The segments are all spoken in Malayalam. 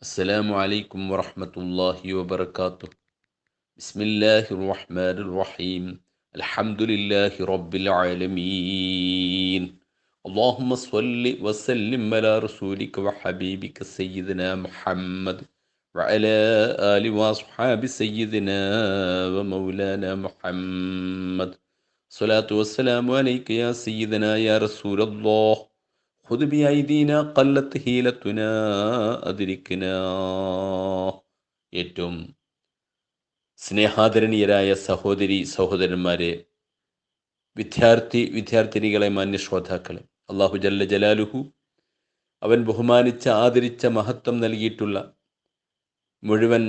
السلام عليكم ورحمة الله وبركاته. بسم الله الرحمن الرحيم. الحمد لله رب العالمين. اللهم صل وسلم على رسولك وحبيبك سيدنا محمد وعلى آل وأصحاب سيدنا ومولانا محمد. صلاة والسلام عليك يا سيدنا يا رسول الله. خذ بأيدينا قلت ഹീലത്തുനാ അദ്രിക്നാ. ഏറ്റവും സ്നേഹാദരണീയരായ സഹോദരി സഹോദരന്മാരെ, വിദ്യാർത്ഥിനികളെ, മാന്യ ശ്രോതാക്കളെ, അള്ളാഹു ജല്ല ജലാലുഹു അവൻ ബഹുമാനിച്ച ആദരിച്ച മഹത്വം നൽകിയിട്ടുള്ള മുഴുവൻ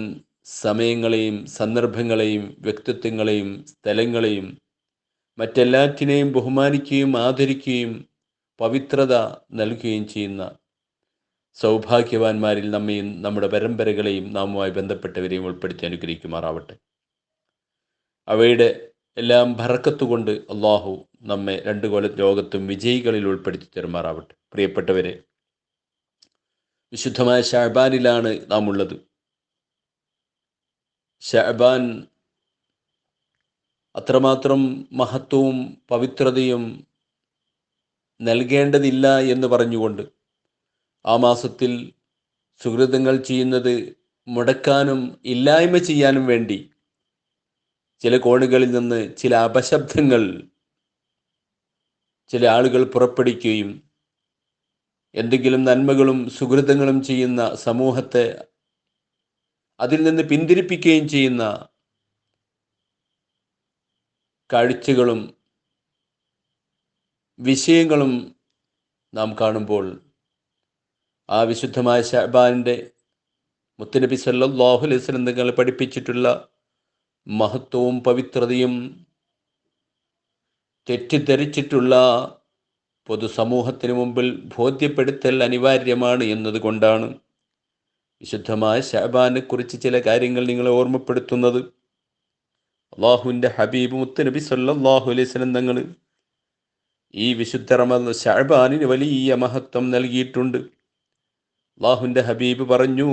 സമയങ്ങളെയും സന്ദർഭങ്ങളെയും വ്യക്തിത്വങ്ങളെയും സ്ഥലങ്ങളെയും മറ്റെല്ലാറ്റിനെയും ബഹുമാനിക്കുകയും ആദരിക്കുകയും പവിത്രത നൽകുകയും ചെയ്യുന്ന സൗഭാഗ്യവാന്മാരിൽ നമ്മയും നമ്മുടെ പരമ്പരകളെയും നാമുമായി ബന്ധപ്പെട്ടവരെയും ഉൾപ്പെടുത്തി അനുഗ്രഹിക്കുമാറാവട്ടെ. അവയുടെ എല്ലാം ബറക്കത്തുകൊണ്ട് അള്ളാഹു നമ്മെ രണ്ട് ലോകത്തും വിജയികളിൽ ഉൾപ്പെടുത്തി തരുമാറാവട്ടെ. പ്രിയപ്പെട്ടവരെ, വിശുദ്ധമായ ഷഅബാനിലാണ് നാം ഉള്ളത്. ഷഅബാൻ അത്രമാത്രം മഹത്വവും പവിത്രതയും നൽകേണ്ടതില്ല എന്ന് പറഞ്ഞുകൊണ്ട് ആ മാസത്തിൽ സുഹൃതങ്ങൾ ചെയ്യുന്നത് മുടക്കാനും ഇല്ലായ്മ ചെയ്യാനും വേണ്ടി ചില കോണുകളിൽ നിന്ന് ചില അപശബ്ദങ്ങൾ ചില ആളുകൾ പുറപ്പെടുവിക്കുകയും എന്തെങ്കിലും നന്മകളും സുഹൃതങ്ങളും ചെയ്യുന്ന സമൂഹത്തെ അതിൽ നിന്ന് പിന്തിരിപ്പിക്കുകയും ചെയ്യുന്ന കാഴ്ചകളും വിഷയങ്ങളും നാം കാണുമ്പോൾ ആ വിശുദ്ധമായ ഷഅബാനിൻ്റെ മുത്തുനബി സല്ലല്ലാഹു അലൈഹി വസല്ലം തങ്ങൾ പഠിപ്പിച്ചിട്ടുള്ള മഹത്വവും പവിത്രതയും തെറ്റിദ്ധരിച്ചിട്ടുള്ള പൊതുസമൂഹത്തിന് മുമ്പിൽ ബോധ്യപ്പെടുത്തൽ അനിവാര്യമാണ് എന്നതുകൊണ്ടാണ് വിശുദ്ധമായ ഷഅബാനെ കുറിച്ച് ചില കാര്യങ്ങൾ നിങ്ങളെ ഓർമ്മപ്പെടുത്തുന്നത്. അള്ളാഹുവിൻ്റെ ഹബീബ് മുത്തുനബി സല്ലല്ലാഹു അലൈഹി വസല്ലം തങ്ങൾ ഈ വിശുദ്ധ ഷഅബാനിന് വലിയ മഹത്വം നൽകിയിട്ടുണ്ട്. അല്ലാഹുവിൻ്റെ ഹബീബ് പറഞ്ഞു,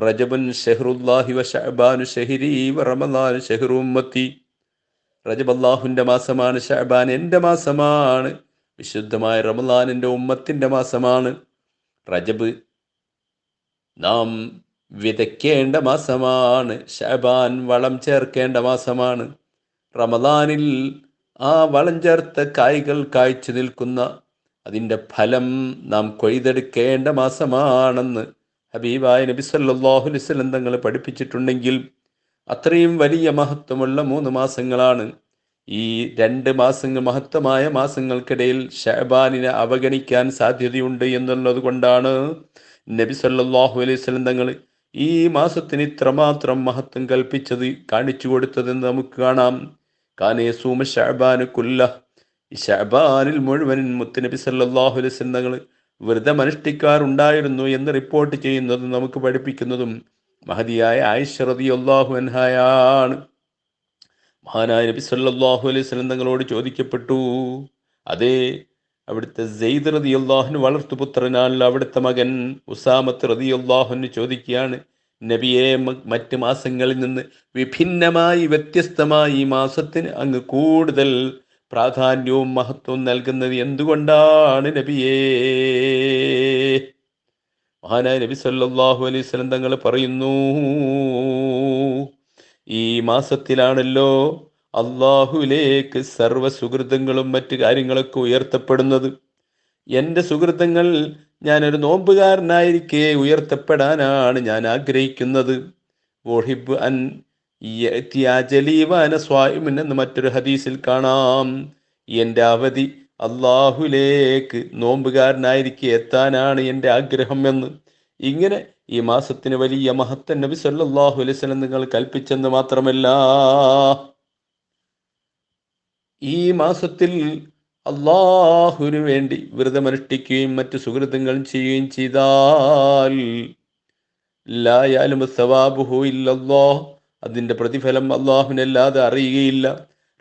റജബുൻ ഷഹ്റുല്ലാഹി വ ശഅബാനു ഷഹ്രി വ റമളാനു ഷഹ്റു ഉമ്മത്തി. റജബ് അല്ലാഹുവിൻ്റെ മാസമാണ്, ഷഅബാൻ എൻ്റെ മാസമാണ്, വിശുദ്ധമായ റമളാൻ എൻ്റെ ഉമ്മത്തിൻ്റെ മാസമാണ്. റജബ് നാം വിതയ്ക്കേണ്ട മാസമാണ്, ഷഅബാൻ വളം ചേർക്കേണ്ട മാസമാണ്. റമളാനിൽ ആ വളം ചേർത്ത കായ്കൾ കായ്ച്ചു നിൽക്കുന്ന അതിൻ്റെ ഫലം നാം കൊയ്തെടുക്കേണ്ട മാസമാണെന്ന് ഹബീബായ നബി സല്ലല്ലാഹു അലൈഹി വസല്ലം തങ്ങൾ പഠിപ്പിച്ചിട്ടുണ്ടെങ്കിൽ അത്രയും വലിയ മഹത്വമുള്ള 3 മാസങ്ങളാണ്. ഈ 2 മാസങ്ങൾ, മഹത്വമായ മാസങ്ങൾക്കിടയിൽ ഷഅബാനിനെ അവഗണിക്കാൻ സാധ്യതയുണ്ട് എന്നുള്ളത് കൊണ്ടാണ് നബി സല്ലല്ലാഹു അലൈഹി വസല്ലം തങ്ങൾ ഈ മാസത്തിന് ഇത്രമാത്രം മഹത്വം കൽപ്പിച്ചത്, കാണിച്ചു കൊടുത്തതെന്ന് നമുക്ക് കാണാം. കാനേ സൂമ ഷഅബാനു കുല്ല, ഈ ഷഅബാനിൽ മുഴുവൻ മുത്തുനബി സല്ലല്ലാഹു അലൈഹി വസല്ലം തങ്ങൾ വ്രതം അനുഷ്ഠിക്കാറുണ്ടായിരുന്നു എന്ന് റിപ്പോർട്ട് ചെയ്യുന്നതും നമുക്ക് പഠിപ്പിക്കുന്നതും മഹദിയായ ആയിഷ റളിയല്ലാഹു അൻഹയാണ്. മഹാനായ നബി സല്ലല്ലാഹു അലൈഹി വസല്ലം തങ്ങളോട് ചോദിക്കപ്പെട്ടു, അതേ അവിടുത്തെ സെയ്ദ് റളിയല്ലാഹു അൻഹു വളർത്തുപുത്രനാണ് അവിടുത്തെ മകൻ ഉസാമത്ത് റളിയല്ലാഹു അൻഹു ചോദിക്കുകയാണ്, നബിയെ, മറ്റ് മാസങ്ങളിൽ നിന്ന് വിഭിന്നമായി വ്യത്യസ്തമായി ഈ മാസത്തിന് അങ്ങ് കൂടുതൽ പ്രാധാന്യവും മഹത്വവും നൽകുന്നത് എന്തുകൊണ്ടാണ് നബിയേ? മഹാനായ നബി സല്ലല്ലാഹു അലൈഹി വസല്ലം തങ്ങൾ പറയുന്നു, ഈ മാസത്തിലാണല്ലോ അള്ളാഹുവിലേക്ക് സർവ്വ സുഹൃതങ്ങളും മറ്റു കാര്യങ്ങളൊക്കെ ഉയർത്തപ്പെടുന്നത്. എൻ്റെ സുഹൃതങ്ങൾ ഞാനൊരു നോമ്പുകാരനായിരിക്കെ ഉയർത്തപ്പെടാനാണ് ഞാൻ ആഗ്രഹിക്കുന്നത്. വഹിബ് അൻ എന്ന് മറ്റൊരു ഹദീസിൽ കാണാം, എൻ്റെ അവധി അള്ളാഹുലേക്ക് നോമ്പുകാരനായിരിക്കെ എത്താനാണ് എൻ്റെ ആഗ്രഹം എന്ന്. ഇങ്ങനെ ഈ മാസത്തിന് വലിയ മഹത്വം നബി സല്ലല്ലാഹു അലൈഹി വസല്ലം നിങ്ങൾ കൽപ്പിച്ചെന്ന് മാത്രമല്ല, ഈ മാസത്തിൽ അള്ളാഹുവിനു വേണ്ടി വ്രതമനുഷ്ഠിക്കുകയും മറ്റു സുഹൃത്തുക്കൾ ചെയ്യുകയും ചെയ്താൽ ലാ യഅലമു സവാബുഹു ഇല്ലല്ലാഹ്, അതിൻ്റെ പ്രതിഫലം അള്ളാഹുവിനല്ലാതെ അറിയുകയില്ല.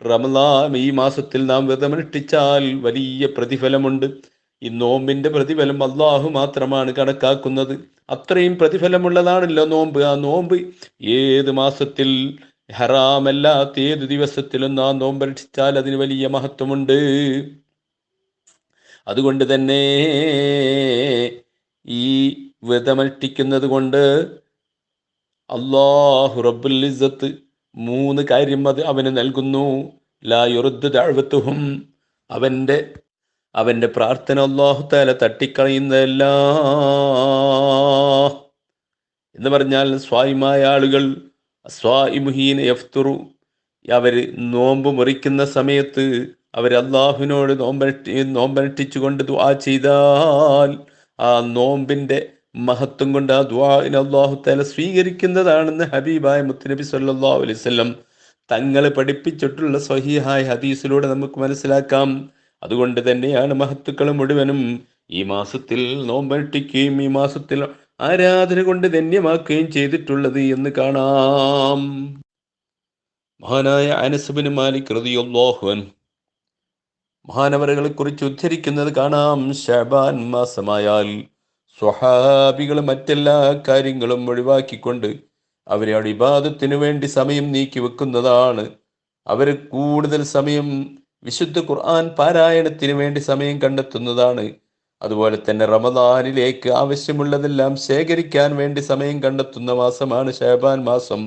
റമളാൻ ഈ മാസത്തിൽ നാം വ്രതമനുഷ്ഠിച്ചാൽ വലിയ പ്രതിഫലമുണ്ട്. ഈ നോമ്പിന്റെ പ്രതിഫലം അള്ളാഹു മാത്രമാണ് കണക്കാക്കുന്നത്. അത്രയും പ്രതിഫലമുള്ളതാണല്ലോ നോമ്പ്. ആ നോമ്പ് ഏത് മാസത്തിൽ, ഹറാമല്ലാത്ത ഏത് ദിവസത്തിലും ആ നോമ്പനുഷ്ഠിച്ചാൽ അതിന് വലിയ മഹത്വമുണ്ട്. അതുകൊണ്ട് തന്നെ ഈ വ്രതമനുഷ്ഠിക്കുന്നത് കൊണ്ട് അല്ലാഹു റബ്ബുൽ ഇസ്സത്ത് 3 കാര്യം അത് അവന് നൽകുന്നു. ലാ യുറദ്ദു ദഅവത്തുഹും, അവന്റെ പ്രാർത്ഥന അല്ലാഹു തആല തട്ടിക്കളയുന്നതല്ല. എന്ന് പറഞ്ഞാൽ സ്വായിമായ ആളുകൾ, സ്വായിമുഹീന യഫ്തുറു, അവർ നോമ്പ് മുറിക്കുന്ന സമയത്ത് അവർ അള്ളാഹുവിനോട് നോമ്പനുഷ്ഠിച്ചുകൊണ്ട് ദുആ ചെയ്താൽ ആ നോമ്പിന്റെ മഹത്വം കൊണ്ട് ആ ദുആഇനെ അല്ലാഹു തആല സ്വീകരിക്കുന്നതാണെന്ന് ഹബീബായ മുത്തുനബി സല്ലല്ലാഹു അലൈഹി വസല്ലം തങ്ങൾ പഠിപ്പിച്ചിട്ടുള്ള സ്വഹീഹായ ഹദീസിലൂടെ നമുക്ക് മനസ്സിലാക്കാം. അതുകൊണ്ട് തന്നെയാണ് മഹത്തുക്കൾ മുഴുവനും ഈ മാസത്തിൽ നോമ്പനുഷ്ഠിക്കുകയും ഈ മാസത്തിൽ ആരാധന കൊണ്ട് ധന്യമാക്കുകയും ചെയ്തിട്ടുള്ളത് എന്ന് കാണാം. മഹാനായ അനസ് ഇബ്നു മാലിക് റളിയല്ലാഹു അൻഹു മഹാനവറുകളെ കുറിച്ച് ഉദ്ധരിക്കുന്നത് കാണാം. ശഅബാൻ മാസമായാൽ സ്വഹാബികൾ മറ്റെല്ലാ കാര്യങ്ങളും ഒഴിവാക്കിക്കൊണ്ട് അവരെ ഇബാദത്തിനു വേണ്ടി സമയം നീക്കി വെക്കുന്നതാണ്. അവർ കൂടുതൽ സമയം വിശുദ്ധ ഖുർആൻ പാരായണത്തിന് വേണ്ടി സമയം കണ്ടെത്തുന്നതാണ്. അതുപോലെ തന്നെ റമദാനിലേക്ക് ആവശ്യമുള്ളതെല്ലാം ശേഖരിക്കാൻ വേണ്ടി സമയം കണ്ടെത്തുന്ന മാസമാണ് ശഅബാൻ മാസം.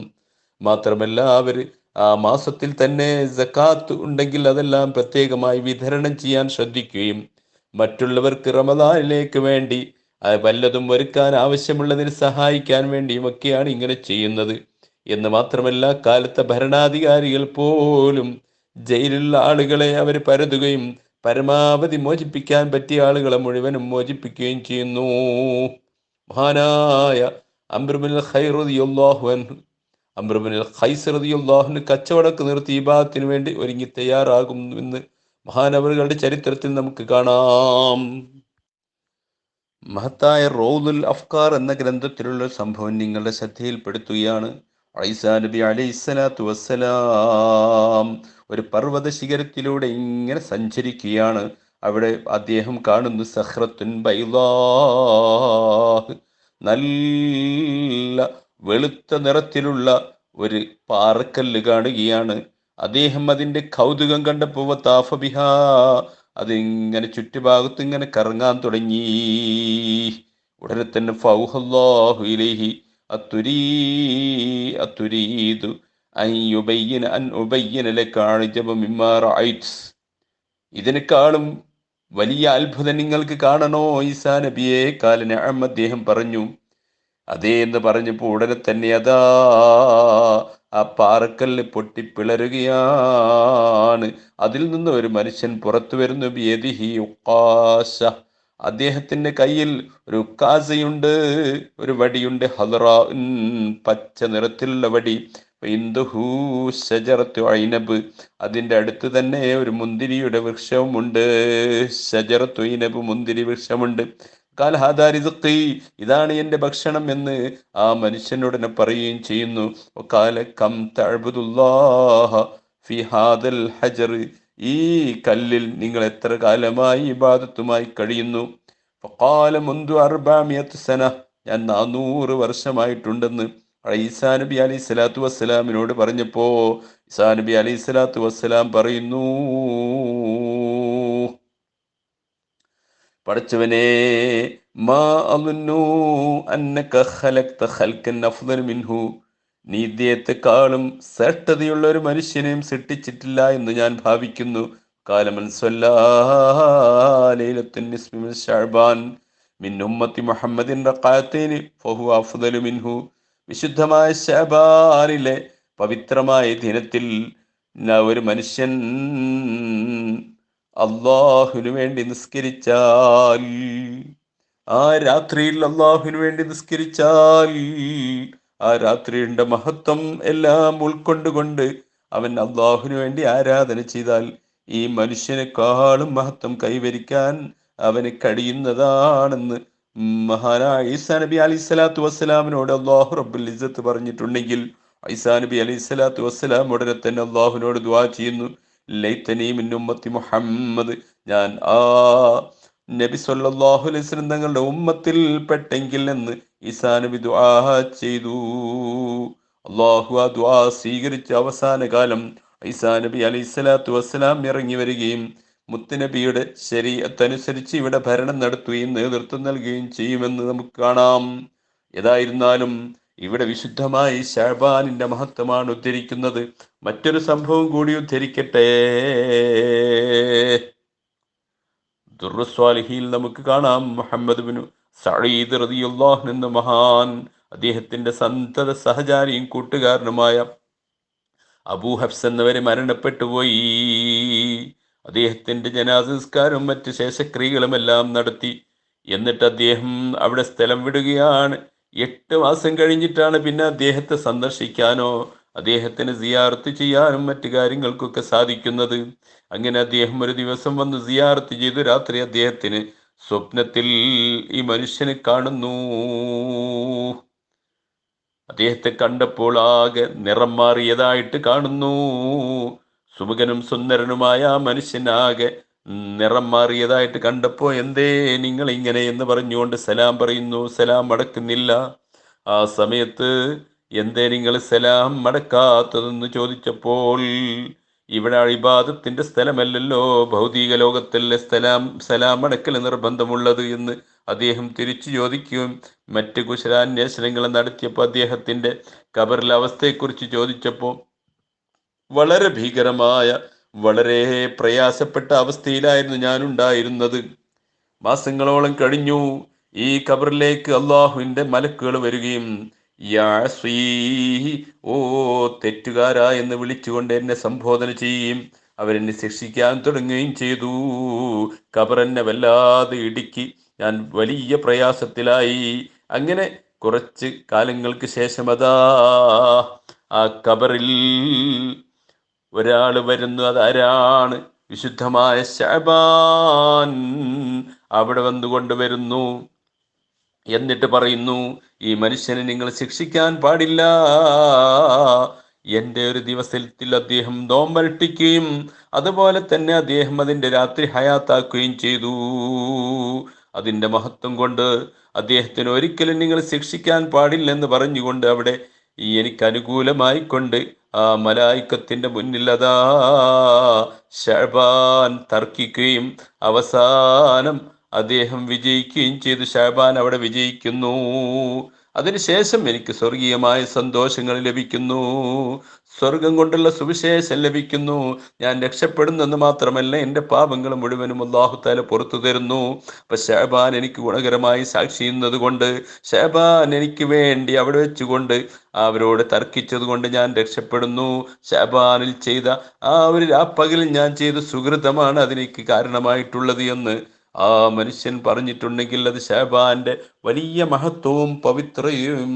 മാത്രമല്ല അവർ ആ മാസത്തിൽ തന്നെ സക്കാത്ത് ഉണ്ടെങ്കിൽ അതെല്ലാം പ്രത്യേകമായി വിതരണം ചെയ്യാൻ ശ്രദ്ധിക്കുകയും മറ്റുള്ളവർക്ക് റമദാനിലേക്ക് വേണ്ടി വല്ലതും ഒരുക്കാൻ ആവശ്യമുള്ളതിന് സഹായിക്കാൻ വേണ്ടിയും ഒക്കെയാണ് ഇങ്ങനെ ചെയ്യുന്നത്. എന്ന് മാത്രമല്ല കാലത്തെ ഭരണാധികാരികൾ പോലും ജയിലുള്ള ആളുകളെ അവർ പരതുകയും പരമാവധി മോചിപ്പിക്കാൻ പറ്റിയ ആളുകളെ മുഴുവനും മോചിപ്പിക്കുകയും ചെയ്യുന്നു. മഹാനായ അംർ ഇബ്നുൽ ഖൈർ റളിയല്ലാഹു അൻഹു, അംർ ഇബ്നുൽ ഖൈസ് റളിയല്ലാഹു അൻഹു കച്ചവടക്ക് നിർത്തി ഇബാദത്തിന് വേണ്ടി ഒരുങ്ങി തയ്യാറാകുമെന്ന് മഹാനവറുകളുടെ ചരിത്രത്തിൽ നമുക്ക് കാണാം. മഹത്തായ റൗദുൽ അഫ്കാർ എന്ന ഗ്രന്ഥത്തിലുള്ള സംഭവം നിങ്ങളുടെ ശ്രദ്ധയിൽപ്പെടുത്തുകയാണ്. ഈസാ നബി അലൈഹിസ്സലാത്തു വസ്സലാം ഒരു പർവ്വത ശിഖരത്തിലൂടെ ഇങ്ങനെ സഞ്ചരിക്കുകയാണ്. അവിടെ അദ്ദേഹം കാണുന്നു സഖ്റത്തുൻ ബൈളാഹ്, നല്ല വെളുത്ത നിറത്തിലുള്ള ഒരു പാറക്കല്ല് കാണുകയാണ്. അദ്ദേഹം അതിൻ്റെ കൗതുകം കണ്ടപ്പോൾ താഫ ബിഹാ, അതിങ്ങനെ ചുറ്റുഭാഗത്ത് ഇങ്ങനെ കറങ്ങാൻ തുടങ്ങി. ഉടനെ തന്നെ ഫൗഹല്ലാഹു ഇലൈഹി അത്തുരീദു അൻ ഉബയ്യിന ലക അഅജബ മിമ്മാ റഅയ്ത്, ഇതിനേക്കാളും വലിയ അത്ഭുതം നിങ്ങൾക്ക് കാണണോ ഈസാ നബിയെ? ഖാല നഅം, അദ്ദേഹം പറഞ്ഞു അതേ എന്ന് പറഞ്ഞപ്പോൾ ഉടനെ തന്നെ അതാ ആ പാറക്കല്ല് പൊട്ടിപ്പിളരുകയാണ്. അതിൽ നിന്ന് ഒരു മനുഷ്യൻ പുറത്തു വരുന്നു. ബിയദിഹി ഉഖാശ, അദ്ദേഹത്തിന്റെ കയ്യിൽ ഒരു ഉക്കാസയുണ്ട്, ഒരു വടിയുണ്ട്. ഹദറാ, പച്ച നിറത്തിലുള്ള വടി. ഇന്ദുഹു ശജറത്തു ഐനബ്, അതിൻ്റെ അടുത്ത് തന്നെ ഒരു മുന്തിരിയുടെ വൃക്ഷവുമുണ്ട്. ശജറത്തു ഐനബ്, മുന്തിരി വൃക്ഷമുണ്ട്. ഖാല ഹാദാ റിസ്ഖി, ഇതാണ് എൻ്റെ ഭക്ഷണം എന്ന് ആ മനുഷ്യനുടനെ പറയുകയും ചെയ്യുന്നു. ഖാല കം തഅബുദുല്ലാഹ ഫി ഹാദൽ ഹജർ, ഈ കല്ലിൽ നിങ്ങൾ എത്ര കാലമായി ഇബാദത്തുമായി കഴിയുന്നു? ഫഖാല മുൻദു 400 സന, ഞാൻ 400 വർഷമായിട്ടുണ്ടെന്ന് ഈസാ നബി അലൈഹി സ്വലാത്തു വസ്സലാമിനോട് പറഞ്ഞപ്പോ ഈസാ നബി അലൈഹി സ്വലാത്തു വസ്സലാം പറയുന്നു, പടച്ചവനെ, മാ അളുന്നു അന്നക ഖലഖ്ത ഖൽഖൻ അഫ്ളൽ മിൻഹു, നീ ഇദ്ദേഹത്തെക്കാളും ശ്രേഷ്ഠതയുള്ള ഒരു മനുഷ്യനെയും സൃഷ്ടിച്ചിട്ടില്ല എന്ന് ഞാൻ ഭാവിക്കുന്നു. കാലമൻ സ്വല്ലാ ലൈലത്തുൻ നിസ്ഫി മിൻ ശഅബാൻ മിൻ ഉമ്മത്തി മുഹമ്മദിൻ റഖഅത്തൈനി ഫഹുവ അഫ്ളലു മിൻഹു, വിശുദ്ധമായ ശഅബാനിലെ പവിത്രമായ ദിനത്തിൽ ഒരു മനുഷ്യൻ അള്ളാഹുവിനു വേണ്ടി നിസ്കരിച്ചാൽ, ആ രാത്രിയിൽ അള്ളാഹുവിനു വേണ്ടി നിസ്കരിച്ചാൽ, ആ രാത്രിയുടെ മഹത്വം എല്ലാം ഉൾക്കൊണ്ടുകൊണ്ട് അവൻ അള്ളാഹുവിനു വേണ്ടി ആരാധന ചെയ്താൽ ഈ മനുഷ്യനെക്കാളും മഹത്വം കൈവരിക്കാൻ അവന് കഴിയുന്നതാണെന്ന് മഹാനായ ഈസാ നബി അലൈഹി സ്വലാത്തു വസ്സലാമിനോട് അല്ലാഹു റബ്ബുൽ ഇസ്സത്ത് പറഞ്ഞിട്ടുണ്ടെങ്കിൽ ഈസാ നബി അലൈഹി സ്വലാത്തു വസ്സലാം ഉടനെ തന്നെ അള്ളാഹുവിനോട് ദുആ ചെയ്യുന്നു, ലൈതനി മിൻ ഉമ്മത്തി മുഹമ്മദ്, ഞാൻ ആ നബി സല്ലല്ലാഹു അലൈഹി വസല്ലം തങ്ങളുടെ ഉമ്മത്തിൽ പെട്ടെങ്കിൽ എന്ന് ഈസാ നബി ദുആ ചെയ്തു. അള്ളാഹു ആ ദുആ സ്വീകരിച്ച അവസാന കാലം ഈസാ നബി അലൈഹി സ്വലാത്തു വസ്സലാം ഇറങ്ങി വരികയും മുത്തുനബിയുടെ ശരീഅത്തനുസരിച്ച് ഇവിടെ ഭരണം നടത്തുകയും നേതൃത്വം നൽകുകയും ചെയ്യുമെന്ന് നമുക്ക് കാണാം. ഏതായിരുന്നാലും ഇവിടെ വിശുദ്ധമായി ശഅബാനിന്റെ മഹത്വമാണ് ഉദ്ധരിക്കുന്നത്. മറ്റൊരു സംഭവം കൂടി ഉദ്ധരിക്കട്ടെ. ദുർസ്വാലിഹിയിൽ നമുക്ക് കാണാം മുഹമ്മദ് ബിൻ സഈദ് റളിയല്ലാഹു അൻഹു എന്ന മഹാൻ, അദ്ദേഹത്തിന്റെ സന്തത സഹചാരിയും കൂട്ടുകാരനുമായ അബൂ ഹഫ്സ് എന്നവരെ മരണപ്പെട്ടുപോയി. അദ്ദേഹത്തിന്റെ ജനാസ നിസ്കാരവും മറ്റ് ശേഷക്രിയകളുമെല്ലാം നടത്തി. എന്നിട്ട് അദ്ദേഹം അവിടെ സ്ഥലം വിടുകയാണ്. 8 മാസം കഴിഞ്ഞിട്ടാണ് പിന്നെ അദ്ദേഹത്തെ സന്ദർശിക്കാനോ അദ്ദേഹത്തിന് സിയാറത്ത് ചെയ്യാനും മറ്റു കാര്യങ്ങൾക്കൊക്കെ സാധിക്കുന്നത്. അങ്ങനെ അദ്ദേഹം ഒരു ദിവസം വന്ന് സിയാറത്ത് ചെയ്തു. രാത്രി അദ്ദേഹത്തിന് സ്വപ്നത്തിൽ ഈ മനുഷ്യനെ കാണുന്നു. അദ്ദേഹത്തെ കണ്ടപ്പോൾ ആകെ നിറം മാറിയതായിട്ട് കാണുന്നു. സുമുഖനും സുന്ദരനുമായ ആ മനുഷ്യനാകെ നിറം മാറിയതായിട്ട് കണ്ടപ്പോൾ എന്തേ നിങ്ങൾ ഇങ്ങനെ എന്ന് പറഞ്ഞുകൊണ്ട് സലാം പറയുന്നു. സലാം മടക്കുന്നില്ല. ആ സമയത്ത് എന്തേ നിങ്ങൾ സലാം മടക്കാത്തതെന്ന് ചോദിച്ചപ്പോൾ, ഇവിടെ ഇബാദത്തിന്റെ സ്ഥലമല്ലല്ലോ, ഭൗതിക ലോകത്തല്ലേ സലാം മടക്കൽ നിർബന്ധമുള്ളത് എന്ന് അദ്ദേഹം തിരിച്ചു ചോദിക്കുകയും മറ്റ് കുശലാന്വേഷണങ്ങൾ നടത്തിയപ്പോൾ അദ്ദേഹത്തിന്റെ ഖബറിലെ അവസ്ഥയെക്കുറിച്ച് ചോദിച്ചപ്പോൾ വളരെ ഭീകരമായ, വളരെ പ്രയാസപ്പെട്ട അവസ്ഥയിലായിരുന്നു ഞാൻ ഉണ്ടായിരുന്നത്. മാസങ്ങളോളം കഴിഞ്ഞു. ഈ ഖബറിലേക്ക് അള്ളാഹുവിന്റെ മലക്കുകൾ വരികയും യാ സ്വീ, ഓ തെറ്റുകാരാ എന്ന് വിളിച്ചുകൊണ്ട് എന്നെ സംബോധന ചെയ്യുകയും അവരെന്നെ ശിക്ഷിക്കാൻ തുടങ്ങുകയും ചെയ്തു. ഖബർ എന്നെ വല്ലാതെ ഇടുക്കി. ഞാൻ വലിയ പ്രയാസത്തിലായി. അങ്ങനെ കുറച്ച് കാലങ്ങൾക്ക് ശേഷം അതാ ആ ഖബറിൽ ഒരാൾ വരുന്നു. അതാരാണ്? വിശുദ്ധമായ ശഅബാൻ അവിടെ വന്നുകൊണ്ട് വരുന്നു. എന്നിട്ട് പറയുന്നു, ഈ മനുഷ്യനെ നിങ്ങൾ ശിക്ഷിക്കാൻ പാടില്ല. എൻ്റെ ഒരു ദിവസത്തിൽ അദ്ദേഹം നോമ്പനുഷ്ഠിക്കുകയും അതുപോലെ തന്നെ അദ്ദേഹം അതിൻ്റെ രാത്രി ഹയാത്താക്കുകയും ചെയ്തു. അതിൻ്റെ മഹത്വം കൊണ്ട് അദ്ദേഹത്തിന് ഒരിക്കലും നിങ്ങൾ ശിക്ഷിക്കാൻ പാടില്ലെന്ന് പറഞ്ഞുകൊണ്ട് അവിടെ എനിക്ക് അനുകൂലമായിക്കൊണ്ട് ആ മലായിക്കത്തിന്റെ മുന്നിൽ അതാ ശഅബാൻ തർക്കിക്കുകയും അവസാനം അദ്ദേഹം വിജയിക്കുകയും ചെയ്തു. ശഅബാൻ അവിടെ വിജയിക്കുന്നു. അതിനുശേഷം എനിക്ക് സ്വർഗീയമായ സന്തോഷങ്ങൾ ലഭിക്കുന്നു, സ്വർഗം കൊണ്ടുള്ള സുവിശേഷം ലഭിക്കുന്നു. ഞാൻ രക്ഷപ്പെടുന്നെന്ന് മാത്രമല്ല, എൻ്റെ പാപങ്ങൾ മുഴുവനും അല്ലാഹു തആല പുറത്തു തരുന്നു. അപ്പൊ ശഅബാൻ എനിക്ക് ഗുണകരമായി സാക്ഷി ചെയ്യുന്നത് കൊണ്ട്, ശഅബാൻ എനിക്ക് വേണ്ടി അവിടെ വെച്ചുകൊണ്ട് അവരോട് തർക്കിച്ചത് കൊണ്ട് ഞാൻ രക്ഷപ്പെടുന്നു. ശഅബാനിൽ ചെയ്ത ആ ഒരു രാപ്പകലിൽ ഞാൻ ചെയ്ത സുഹൃതമാണ് അതിലേക്ക് കാരണമായിട്ടുള്ളത് എന്ന് ആ മനുഷ്യൻ പറഞ്ഞിട്ടുണ്ടെങ്കിൽ അത് ശഅബാന്റെ വലിയ മഹത്വവും പവിത്രയും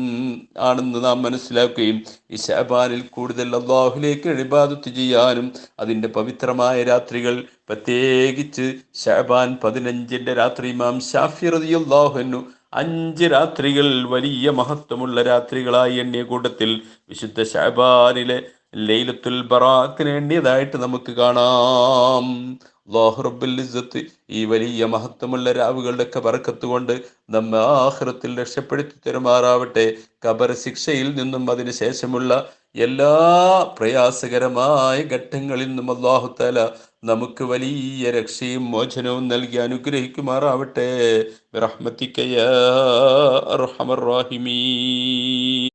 ആണെന്ന് നാം മനസ്സിലാക്കുകയും ഈ ശഅബാനിൽ കൂടുതൽ അല്ലാഹുവിലേക്ക് ഇബാദത്ത് ചെയ്യാനും അതിൻ്റെ പവിത്രമായ രാത്രികൾ, പ്രത്യേകിച്ച് ശഅബാൻ 15 രാത്രി ഇമാം ശാഫി റളിയല്ലാഹു അൻഹു 5 രാത്രികൾ വലിയ മഹത്വമുള്ള രാത്രികളായി എണ്ണിയ കൂട്ടത്തിൽ വിശുദ്ധ ശഅബാനിലെ ലൈലത്തുൽ ബറാഅത്തിനെ എണ്ണിയതായിട്ട് നമുക്ക് കാണാം. അല്ലാഹു റബ്ബുൽ ഇസ്സത്ത് ഈ വലിയ മഹത്വമുള്ള രാവുകളുടെ ഒക്കെ ബർക്കത്ത് കൊണ്ട് നമ്മെ ആഖിറത്തിൽ രക്ഷപ്പെടുത്തി തരുമാറാവട്ടെ. ഖബർ ശിക്ഷയിൽ നിന്നും അതിനുശേഷമുള്ള എല്ലാ പ്രയാസകരമായ ഘട്ടങ്ങളിൽ നിന്നും അല്ലാഹു തആല നമുക്ക് വലിയ രക്ഷയും മോചനവും നൽകി അനുഗ്രഹിക്കുമാറാവട്ടെ. ബിറഹ്മതിക യാ അർഹമർ റഹീമീൻ.